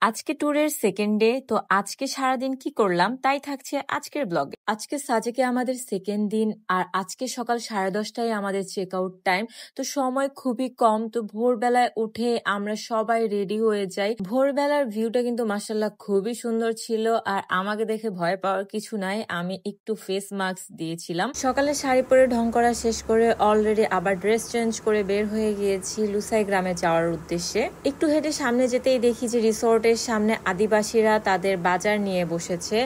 আজকে ট্যুরের second day. তো আজকে সারাদিন কি করলাম তাই থাকছে আজকের ব্লগে। আজকে সাজেকে আমাদের সেকেন্ড দিন, আর আজকে সকাল 10:30টায় আমাদের চেক আউট টাইম। তো সময় খুবই কম। তো ভোরবেলায় উঠে আমরা সবাই রেডি হয়ে যাই। ভোরবেলার ভিউটা কিন্তু মাশাআল্লাহ খুবই সুন্দর ছিল, আর আমাকে দেখে ভয় পাওয়ার কিছু নাই। আমি একটু ফেস মাস্ক দিয়েছিলাম। সকালে শাড়ি পরে ঢং করা শেষ করে অলরেডি আবার ড্রেস চেঞ্জ করে বের হয়ে গিয়েছি লুসাই গ্রামে যাওয়ার উদ্দেশ্যে। একটু হেঁটে সামনে যেতেই দেখি যে রিসোর্টের সামনে আদিবাসীরা তাদের বাজার নিয়ে বসেছে।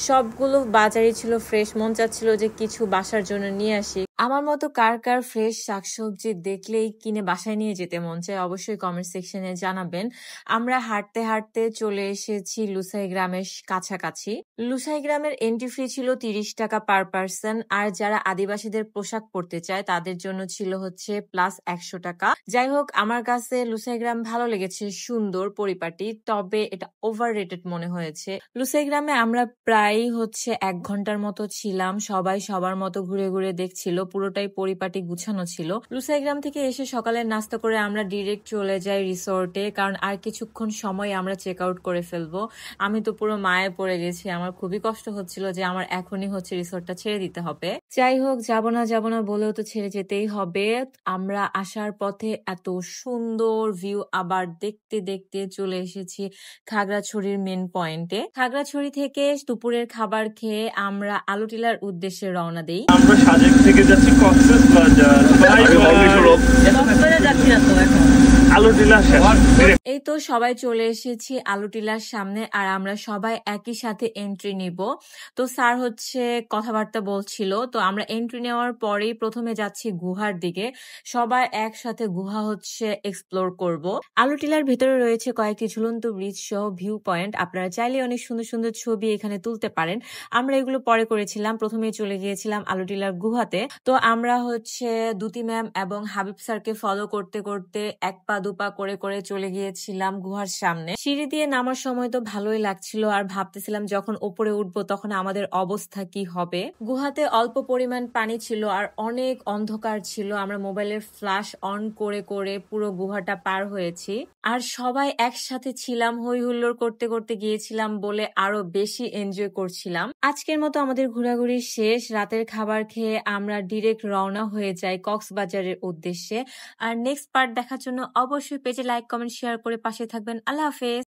সবগুলো বাজারই ছিল ফ্রেশ। মন চাচ্ছিল যে কিছু বাসার জন্য নিয়ে আসি। আমার মতো কার কার ফ্রেশ শাকসবজি দেখলেই কিনে বাসায় নিয়ে যেতে মন চায় অবশ্যই কমেন্ট সেকশনে জানাবেন। আমরা হাঁটতে হাঁটতে চলে এসেছি লুসাই গ্রামের কাছাকাছি। লুসাই গ্রামের এন্ট্রি ফি ছিল 30 টাকা পার পার্সন, আর যারা আদিবাসীদের পোশাক পরতে চায় তাদের জন্য ছিল হচ্ছে প্লাস 100 টাকা। যাই হোক, আমার কাছে লুসাই গ্রাম ভালো লেগেছে, সুন্দর পরিপাটি, তবে এটা ওভার রেটেড মনে হয়েছে। লুসাই গ্রামে আমরা প্রায় হচ্ছে 1 ঘন্টার মতো ছিলাম। সবাই সবার মতো ঘুরে ঘুরে দেখছিল, পুরোটাই পরিপাটি গুছানো ছিল। লুসাই গ্রাম থেকে এসে সকালের নাস্তা করে আমরা ডিরেক্ট চলে যাই রিসোর্টে, কারণ আর কিছুক্ষণ সময় আমরা চেক আউট করে ফেলবো। আমি তো পুরো মায়ে পড়ে গেছি, আমার খুবই কষ্ট হচ্ছিল যে আমার এখনই হচ্ছে রিসোর্টটা ছেড়ে দিতে হবে। যাই হোক, যাব না বলেও তো ছেড়ে যেতেই হবে। আমরা আসার পথে এত সুন্দর ভিউ, আবার দেখতে দেখতে চলে এসেছি খাগড়াছড়ির মেন পয়েন্টে। খাগড়াছড়ি থেকে দুপুরের খাবার খেয়ে আমরা আলুটিলার উদ্দেশ্যে রওনা দেই। আমরা সাজেক থেকে যাচ্ছি কক্সবাজার। যাচ্ছি না তো এখন, আলুটিলা শেষ। এই তো সবাই চলে এসেছি আলুটিলার সামনে, আর আমরা সবাই একই সাথে এন্ট্রি নিব। তো স্যার হচ্ছে কথাবার্তা বলছিল। তো আমরা এন্ট্রি নেওয়ার পরেই প্রথমে যাচ্ছি গুহার দিকে। সবাই একসাথে গুহা হচ্ছে এক্সপ্লোর করব। আলুটিলার ভেতরে রয়েছে কয়েকটি ঝুলন্ত ব্রিজ সহ ভিউ পয়েন্ট। আপনারা চাইলে অনেক সুন্দর সুন্দর ছবি এখানে তুলতে পারেন। আমরা এগুলো পরে করেছিলাম। প্রথমেই চলে গিয়েছিলাম আলুটিলার গুহাতে। তো আমরা হচ্ছে দুতি ম্যাম এবং হাবিব স্যারকে ফলো করতে করতে এক পা দুপা করে করে চলে গিয়েছিলাম গুহার সামনে। সিঁড়ি দিয়ে নামার সময় তো ভালোই লাগছিল, আর ভাবতেছিলাম যখন ওপরে উঠবো তখন আমাদের অবস্থা কি হবে। গুহাতে অল্প পরিমাণ পানি ছিল আর অনেক অন্ধকার ছিল। আমরা মোবাইলের ফ্ল্যাশ অন করে করে পুরো গুহাটা পার হয়েছি, আর সবাই একসাথে ছিলাম, হই হুল্লোড় করতে করতে গিয়েছিলাম বলে আরো বেশি এনজয় করছিলাম। আজকের মতো আমাদের ঘোরাঘুরি শেষ। রাতের খাবার খেয়ে আমরা ডিরেক্ট রওনা হয়ে যাই কক্সবাজারের উদ্দেশ্যে। আর নেক্সট পার্ট দেখার জন্য অবশ্যই পেজে লাইক কমেন্ট শেয়ার করে পাশে থাকবেন। আল্লাহ হাফেজ।